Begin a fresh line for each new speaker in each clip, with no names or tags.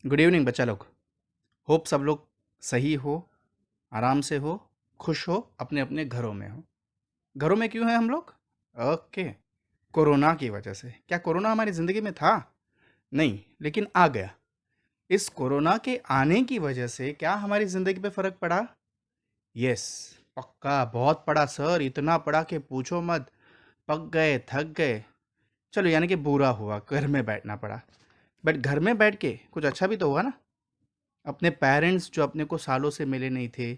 Good evening बच्चा लोग। Hope सब लोग सही हो, आराम से हो, खुश हो, अपने अपने घरों में हो। घरों में क्यों हैं हम लोग? ओके, कोरोना की वजह से। क्या कोरोना हमारी ज़िंदगी में था? नहीं, लेकिन आ गया। इस कोरोना के आने की वजह से क्या हमारी ज़िंदगी पे फ़र्क पड़ा? यस, पक्का बहुत पड़ा सर, इतना पड़ा कि पूछो मत। पक गए, थक गए। चलो यानी कि बुरा हुआ, घर में बैठना पड़ा। बट घर में बैठ के कुछ अच्छा भी तो हुआ ना। अपने पेरेंट्स जो अपने को सालों से मिले नहीं थे,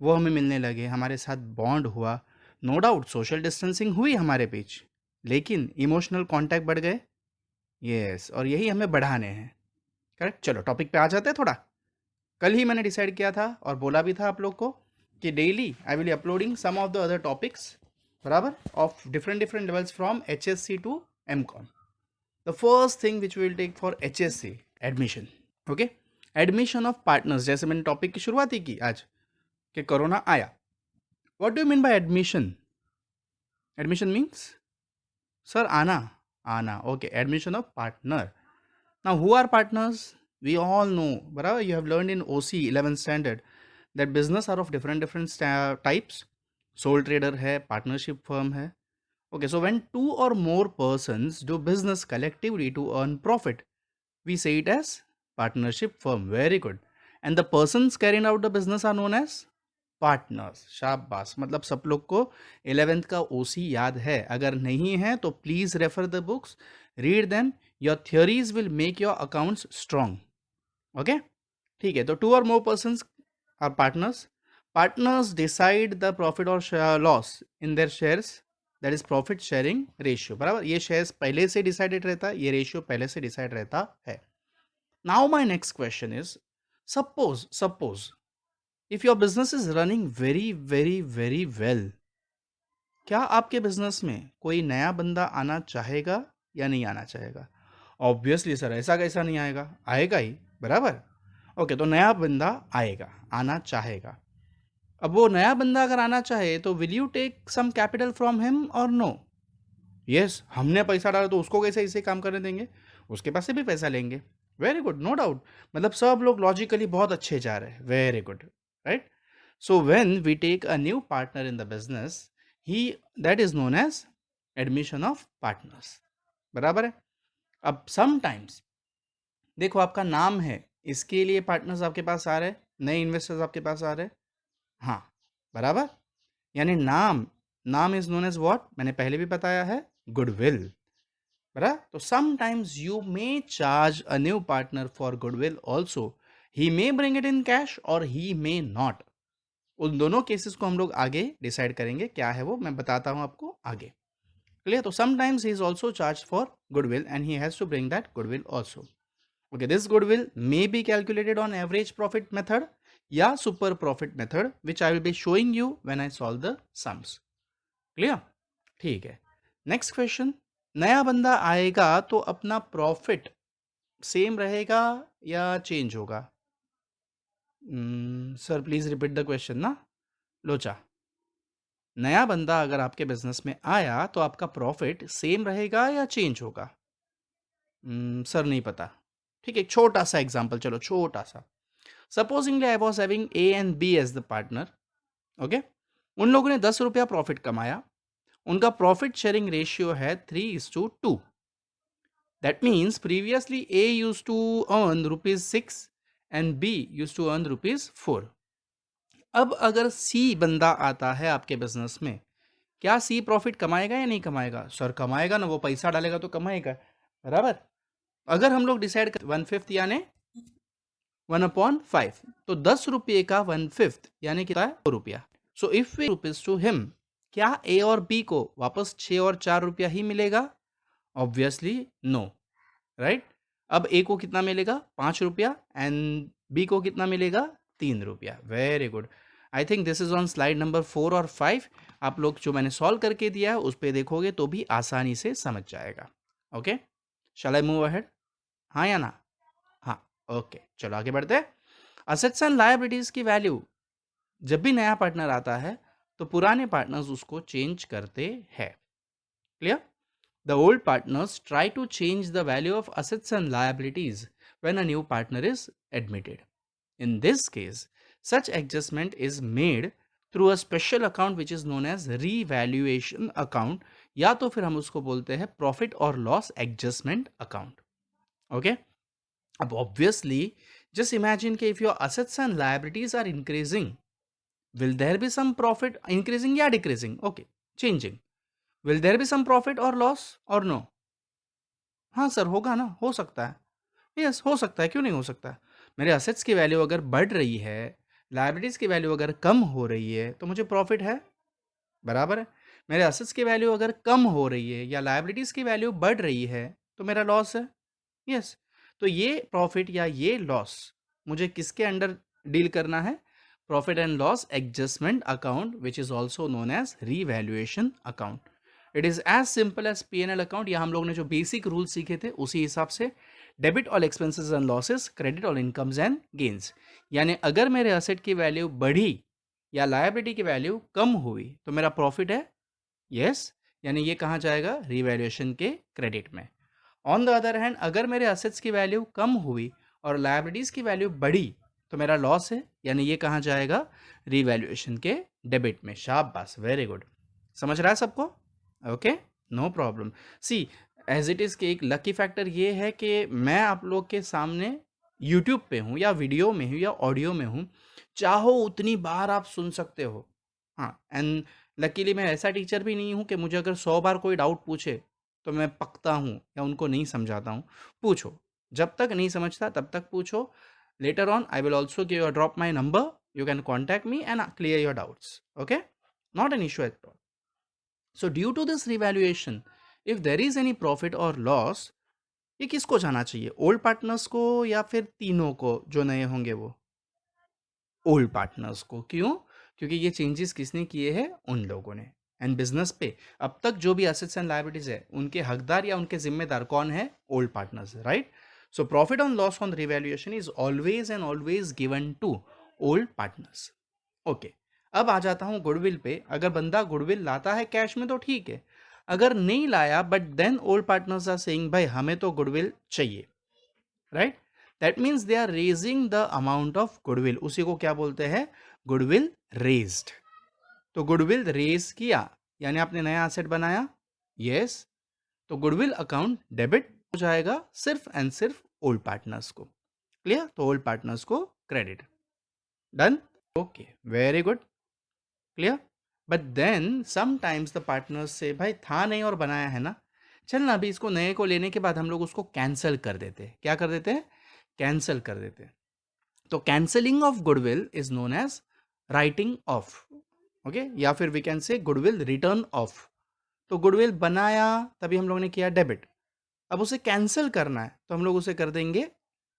वो हमें मिलने लगे, हमारे साथ बॉन्ड हुआ। नो डाउट सोशल डिस्टेंसिंग हुई हमारे बीच, लेकिन इमोशनल कांटेक्ट बढ़ गए। यस, और यही हमें बढ़ाने हैं। करेक्ट। चलो टॉपिक पे आ जाते हैं थोड़ा। कल ही मैंने डिसाइड किया था और बोला भी था आप लोग को कि daily I will uploading some of the other topics, बराबर, of different different levels from HSC to MCOM। The first thing which will take for HSC, admission. Okay, admission of partners. जैसे मैंने टॉपिक की शुरुआत ही की आज कि corona आया। What do you mean by admission? Admission means sir आना, आना। Okay, admission of partner. Now who are partners? We all know, बराबर, you have learned in OC 11th standard that business are of different different types. Sole trader है, partnership firm है. Okay, so when two or more persons do business collectively to earn profit, we say it as partnership firm. Very good. And the persons carrying out the business are known as partners. शाबाश, मतलब सब लोग को 11th का ओसी याद है। अगर नहीं है तो please refer the books, read them. Your theories will make your accounts strong. Okay, ठीक है। तो टू और more person are partners. Partners decide the profit और loss in their shares, that is profit sharing ratio, बराबर। ये shares पहले से decided रहता है, ये रेशियो पहले से डिसाइड रहता है। Now my next question is, suppose if your business is running very very very well, क्या आपके बिजनेस में कोई नया बंदा आना चाहेगा या नहीं आना चाहेगा? ऑब्वियसली सर, ऐसा कैसा नहीं आएगा, आएगा ही, बराबर। ओके, तो नया बंदा आएगा, आना चाहेगा। अब वो नया बंदा अगर आना चाहे तो will you take some capital from him or no? Yes, हमने पैसा डाला तो उसको कैसे इसे काम करने देंगे? उसके पास से भी पैसा लेंगे। Very good, no doubt. मतलब सब लोग लॉजिकली बहुत अच्छे जा रहे हैं। Very good, right. So when we take a new partner in the business, he that is known as admission of partners, बराबर है। अब समटाइम्स देखो, आपका नाम है, इसके लिए पार्टनर्स आपके पास आ रहे हैं, नए इन्वेस्टर्स आपके पास आ रहे हैं। हाँ, बराबर। यानी नाम, नाम इज नोन एज व्हाट, मैंने पहले भी बताया है, गुडविल, बराबर। तो sometimes you may charge a new partner for goodwill also. He may bring it in cash और ही मे नॉट। उन दोनों केसेस को हम लोग आगे डिसाइड करेंगे, क्या है वो मैं बताता हूं आपको आगे। क्लियर? तो sometimes he is also charge for goodwill and he has to bring that goodwill also. Okay, this goodwill may be calculated on average profit method या super profit method, which I will be showing you when I solve the sums. Clear? ठीक है। Next question, नया बंदा आएगा तो अपना profit same रहेगा या चेंज होगा? Sir please repeat the question ना। लोचा, नया बंदा अगर आपके बिजनेस में आया तो आपका प्रॉफिट सेम रहेगा या चेंज होगा? सर नहीं पता। ठीक है, छोटा सा एग्जांपल, चलो छोटा सा। Supposingly I was having A and B as the partner. Okay, उन लोगों ने 10 रुपया प्रॉफिट कमाया। उनका प्रॉफिट शेयरिंग रेशियो है 3:2। That means previously A use to earn ₹6 and B use to earn ₹4। अब अगर सी बंदा आता है आपके बिजनेस में, क्या सी प्रॉफिट कमाएगा या नहीं कमाएगा? सर कमाएगा ना, वो पैसा डालेगा तो कमाएगा, बराबर। अगर हम लोग डिसाइड कर 1/5 यानी 1/5, तो 10 रुपये का 1/5 यानी कितना है? 2 रुपया। So if we rupees to him, क्या ए और बी को वापस 6 और 4 रुपया ही मिलेगा? Obviously no, right. अब ए को कितना मिलेगा? 5 रुपया एंड बी को कितना मिलेगा? 3 रुपया। Very good. I think this is on slide number 4 और 5। आप लोग जो मैंने सॉल्व करके दिया है उस पर देखोगे तो भी आसानी से समझ जाएगा। Okay, shall I move ahead? हाँ या ना? हाँ, ओके, चलो आगे बढ़ते हैं। असेट्स एंड लायबिलिटीज की वैल्यू, जब भी नया पार्टनर आता है तो पुराने पार्टनर्स उसको चेंज करते हैं। Clear? The old partners try to change the value of assets and liabilities when a new partner is admitted. In this case, such adjustment is made through a special account which is known as revaluation account, या तो फिर हम उसको बोलते हैं profit और loss adjustment account. Okay, अब obviously just imagine कि if your assets and liabilities are increasing, will there be some profit increasing या decreasing? Okay, changing. Will there be some profit or loss or no? हाँ sir, होगा ना, हो सकता है. Yes, हो सकता है, क्यों नहीं हो सकता है. मेरे असेट्स की वैल्यू अगर बढ़ रही है, लाइबिलिटीज़ की वैल्यू अगर कम हो रही है, तो मुझे प्रॉफिट है, बराबर है. मेरे असेट्स की वैल्यू अगर कम हो रही है या लाइबिलिटीज़ की वैल्यू बढ़ रही है, तो मेरा लॉस है. यस, तो ये प्रॉफिट या ये लॉस मुझे किसके अंडर डील करना है? Profit and loss adjustment account, which is also known as revaluation account. It is as simple as P&L account. या हम लोग ने जो बेसिक रूल सीखे थे उसी हिसाब से, debit all expenses and losses, credit all incomes and gains. यानी अगर मेरे असेट की वैल्यू बढ़ी या लायबिलिटी की वैल्यू कम हुई तो मेरा प्रॉफिट है. यस, यानी ये कहाँ जाएगा? रीवैल्यूएशन के क्रेडिट में. ऑन द अदर हैंड, अगर मेरे असेट्स की वैल्यू कम हुई और लायबिलिटीज़ की वैल्यू बढ़ी तो मेरा लॉस है, यानी ये कहाँ जाएगा? रीवैल्यूएशन के डेबिट में. शाबाश, वेरी गुड. समझ रहा है सबको? Okay, no problem. See, as it is के एक लकी फैक्टर ये है कि मैं आप लोग के सामने यूट्यूब पे हूँ या वीडियो में हूँ या ऑडियो में हूँ. चाहो उतनी बार आप सुन सकते हो. हाँ, एंड लकीली मैं ऐसा टीचर भी नहीं हूँ कि मुझे अगर 100 बार कोई डाउट पूछे तो मैं पकता हूँ या उनको नहीं समझाता हूँ. पूछो, जब तक नहीं समझता तब तक पूछो. Later on I will also give you drop my number, you can contact me and clear your doubts. Okay, not an issue at all. So due to this revaluation, if there is any profit और loss, ये किसको जाना चाहिए? Old partners को या फिर तीनों को जो नए होंगे वो? ओल्ड पार्टनर्स को. क्यों? क्योंकि ये चेंजेस किसने किए हैं? उन लोगों ने. एंड बिजनेस पे अब तक जो भी एसेट्स एंड लायबिलिटीज है उनके हकदार या उनके जिम्मेदार कौन है? Old partners, right? So profit on loss on revaluation is always and always given to old partners. Okay, अब आ जाता हूं गुडविल पे. अगर बंदा गुडविल लाता है कैश में तो ठीक है, अगर नहीं लाया but then old partners are saying भाई हमें तो गुडविल चाहिए, right? That means they are raising the amount of goodwill. उसी को क्या बोलते हैं? Goodwill raised. तो गुडविल रेज किया यानी आपने नया एसेट बनाया. यस, तो गुडविल अकाउंट डेबिट हो जाएगा सिर्फ एंड सिर्फ ओल्ड पार्टनर्स को. क्लियर? तो ओल्ड पार्टनर्स को credit. Done? Okay, very good. Clear? But then sometimes the partners से भाई था नहीं और बनाया है ना, चल ना अभी इसको नए को लेने के बाद हम लोग उसको कैंसिल कर देते हैं. क्या कर देते हैं? कैंसिल कर देते हैं. तो cancelling of goodwill is known as writing off. Okay, या फिर we can say goodwill written off. तो गुडविल बनाया तभी हम लोग ने किया डेबिट, अब उसे कैंसिल करना है तो हम लोग उसे कर देंगे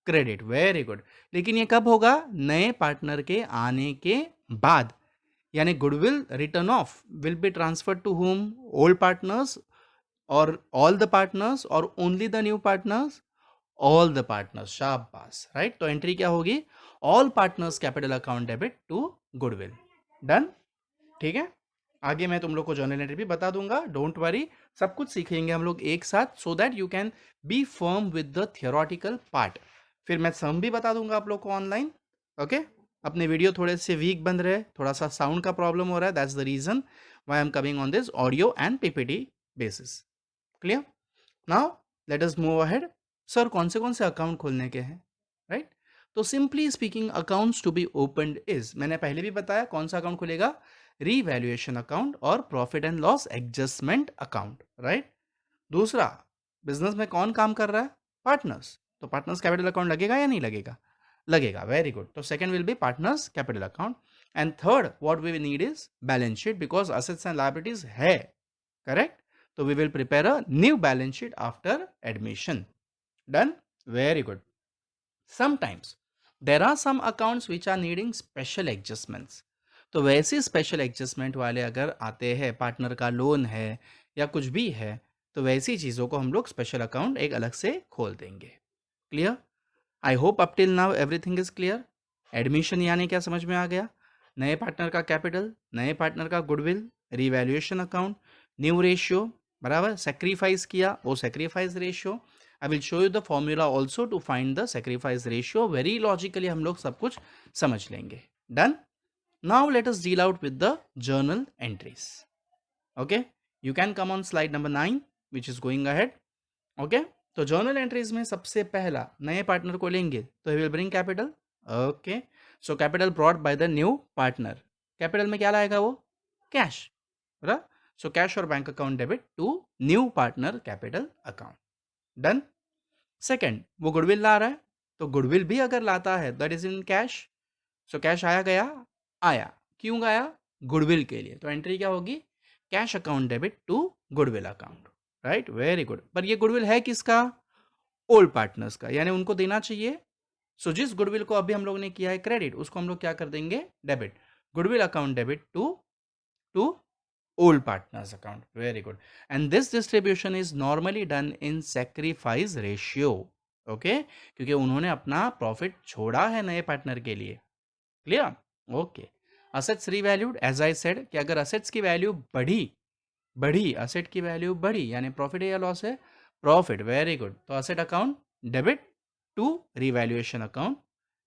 क्रेडिट. Very good. लेकिन ये कब होगा? नए पार्टनर के आने के बाद. यानी goodwill written off will be transfer to whom? Old partners or all the partners or only the new partners? All the partners. शाबाश, राइट? तो एंट्री क्या होगी? All partners capital account debit to goodwill. Done? ठीक है, आगे मैं तुम लोग को जर्नल एंट्री भी बता दूंगा. डोंट वरी, सब कुछ सीखेंगे हम लोग एक साथ, so that you can be firm with the theoretical part. फिर मैं सम भी बता दूंगा आप लोग को ऑनलाइन. ओके, अपने वीडियो थोड़े से वीक बन रहे, थोड़ा सा साउंड का प्रॉब्लम हो रहा है. That's the reason why I am coming on this audio and PPT basis. Clear? Now let us move ahead. Sir कौन से अकाउंट खोलने के हैं, राइट? तो simply speaking accounts to be opened is, मैंने पहले भी बताया कौन सा अकाउंट खुलेगा? रीवैल्यूएशन अकाउंट और profit and loss adjustment account, right? दूसरा, बिजनेस में कौन काम कर रहा है? पार्टनर्स. तो पार्टनर्स कैपिटल अकाउंट लगेगा या नहीं लगेगा? लगेगा. Very good. तो second will be partners capital account. And third what we need is balance sheet, because assets and liabilities है, करेक्ट? तो we will prepare a new balance sheet after admission. Done? Very good. Sometimes there are some accounts which are needing special adjustments. तो वैसे special adjustment वाले अगर आते हैं, partner का loan है या कुछ भी है, तो वैसी चीज़ों को हम लोग स्पेशल अकाउंट एक अलग से खोल देंगे. Clear? I hope up till now everything is clear. Admission यानी क्या समझ में आ गया? नए पार्टनर का कैपिटल, नए पार्टनर का goodwill, revaluation account, new ratio, बराबर? सेक्रीफाइस किया वो sacrifice ratio, I will show you the formula also to find the sacrifice ratio. Very logically हम लोग सब कुछ समझ लेंगे. Done. Now let us deal out with the journal entries. Okay, you can come on slide number 9 which is going ahead. Okay, तो journal entries में सबसे पहला नए पार्टनर को लेंगे तो he will bring capital. Okay, so capital brought by the new partner. Capital में क्या लाएगा वो? कैश. राइट. सो कैश और bank account debit to new partner capital account. Done. Second, वो गुडविल ला रहा है तो गुडविल भी अगर लाता है that is in cash. So cash आया गया? आया. क्यों आया? गुडविल के लिए. तो एंट्री क्या होगी? Cash account debit to goodwill account. Right, very good. पर ये गुडविल है किसका? ओल्ड पार्टनर्स का, यानी उनको देना चाहिए. सो जिस गुडविल को अभी हम लोग ने किया है क्रेडिट, उसको हम लोग क्या कर देंगे? Debit. Goodwill account debit to old partners account. Very good. And this distribution is normally done in sacrifice ratio. Okay, क्योंकि उन्होंने अपना प्रॉफिट छोड़ा है नए पार्टनर के लिए. Clear? Okay. Assets revalued, as I said कि अगर असेट्स की वैल्यू बढ़ी असेट की वैल्यू बढ़ी यानी प्रॉफिट है या लॉस है? प्रॉफिट. Very good. तो asset account debit to revaluation account.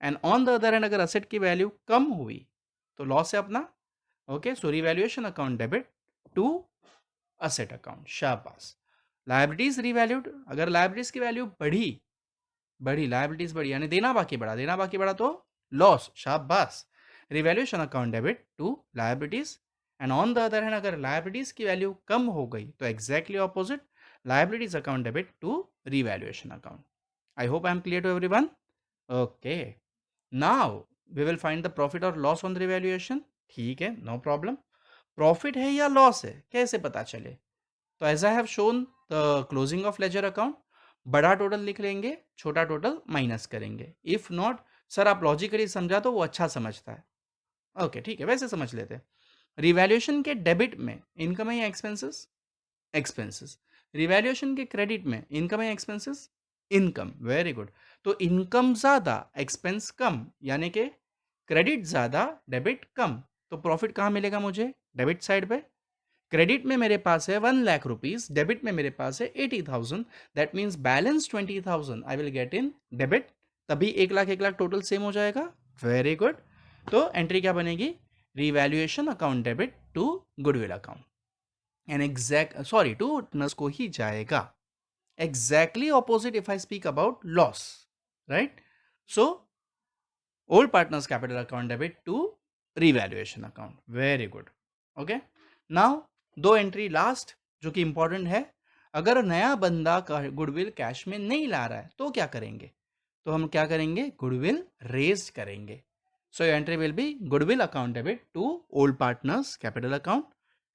And on the other hand अगर असेट की वैल्यू कम हुई तो लॉस है अपना. Okay, so revaluation account debit to asset account. शाबाश. लायबिलिटीज रिवैल्यूड, अगर लायबिलिटीज की वैल्यू बढ़ी लायबिलिटीज बढ़ी यानी देना बाकी बढ़ा तो लॉस. शाबाश. Revaluation account debit to liabilities. And on the other hand अगर लायबिलिटीज की वैल्यू कम हो गई तो exactly opposite, liabilities account debit to revaluation account. I hope I am clear to everyone. Okay, now we will find the profit और loss on the revaluation. ठीक है, no problem. Profit है या लॉस है कैसे पता चले? तो as I have shown the closing of ledger account, बड़ा टोटल लिख लेंगे, छोटा टोटल माइनस करेंगे. इफ नॉट सर आप लॉजिकली समझा तो वो अच्छा समझता है. ओके, ठीक है, वैसे समझ लेते हैं. रिवैल्यूएशन के डेबिट में इनकम है या एक्सपेंसेस? एक्सपेंसेस. रिवैल्यूएशन के क्रेडिट में इनकम है एक्सपेंसेस? इनकम. Very good. तो इनकम ज्यादा एक्सपेंस कम, यानी कि क्रेडिट ज्यादा डेबिट कम. तो प्रॉफिट कहाँ मिलेगा मुझे? डेबिट साइड पे. क्रेडिट में मेरे पास है 1,00,000 रुपीज, डेबिट में मेरे पास है 80,000. That means balance 20,000 I will get in debit. तभी 1,00,000 टोटल सेम हो जाएगा. Very good. तो एंट्री क्या बनेगी? Revaluation account debit to goodwill account. And exact sorry to नस को ही जाएगा. Exactly opposite if I speak about loss. Right. So old partners capital account debit to revaluation account. Very good. Okay, now दो entry last जो कि important है. अगर नया बंदा गुडविल कैश में नहीं ला रहा है तो क्या करेंगे? तो हम क्या करेंगे? गुडविल रेज करेंगे. So entry will be goodwill account debit to old partners capital account.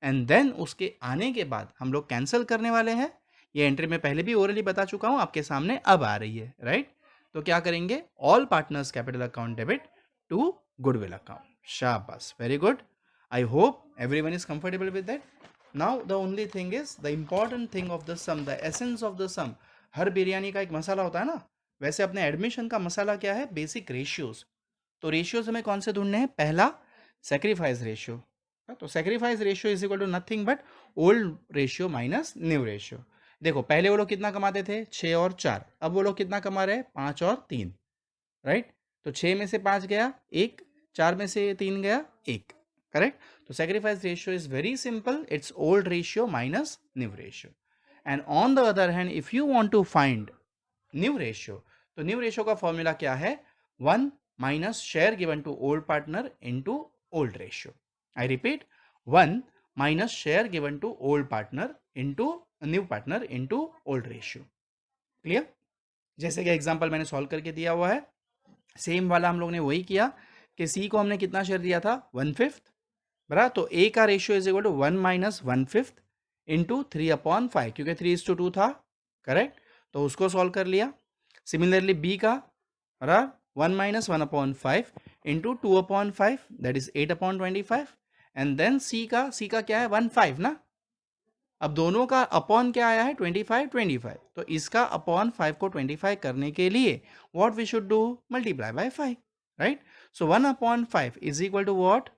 And then उसके आने के बाद हम लोग कैंसिल करने वाले हैं. ये एंट्री मैं पहले भी ओरली बता चुका हूं, आपके सामने अब आ रही है. राइट. तो क्या करेंगे? All partners capital account debit to goodwill account. शाबाश, very good. I hope everyone is comfortable with that. Now the only thing is the important thing of the sum, the essence of the sum. हर बिरयानी का एक मसाला होता है ना, वैसे अपने admission का मसाला क्या है? Basic ratios. तो रेशियोज हमें कौन से ढूंढने हैं? पहला सेक्रीफाइस रेशियो. तो sacrifice ratio is equal to nothing but old ratio minus new ratio. देखो पहले वो लोग कितना कमाते थे? 6 और 4. अब वो लोग कितना कमा रहे हैं? 5 और 3. राइट. तो 6 में से 5 गया 1, 4 में से 3 गया 1. करेक्ट. तो sacrifice ratio is very simple. It's old ratio minus new ratio. And on the other hand if you want to find new ratio, तो न्यू रेशियो का फॉर्मूला क्या है? 1 minus share given to old partner into old ratio. I repeat, 1 minus share given to old partner into new partner into old ratio. Clear? जैसे कि example मैंने solve करके दिया हुआ है, सेम वाला हम लोग ने वही किया कि सी को हमने कितना शेयर दिया था? 1/5. बराबर. तो ए का ratio is equal to 1 minus 1/5 into 3/5, क्योंकि 3:2 था. करेक्ट. तो उसको सॉल्व कर लिया. सिमिलरली बी का बराबर 1 minus 1/5 into 2/5 that is 8/25. And then C का क्या है? 1/5 ना. अब दोनों का अपॉन क्या आया है? 25. तो इसका अपॉन 5 को 25 करने के लिए what we should do? Multiply by 5. Right. So 1/5 is equal to what?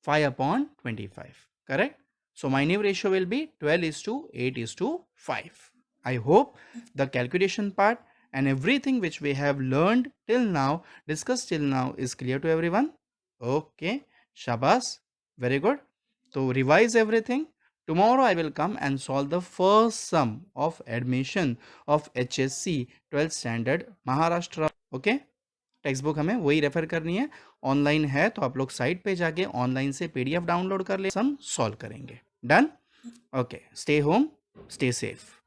5/25. Correct. So my new ratio will be 12:8:5. I hope the calculation part and everything which we have learned till now, discussed till now, is clear to everyone. Okay, shabas, very good. So revise everything. Tomorrow I will come and solve the first sum of admission of HSC 12th standard Maharashtra. Okay, text book हमें वही refer करनी है, online है तो आप लोग site पे जाके ऑनलाइन से पीडीएफ डाउनलोड कर ले, सम सॉल्व करेंगे. Done. Okay, stay home, stay safe.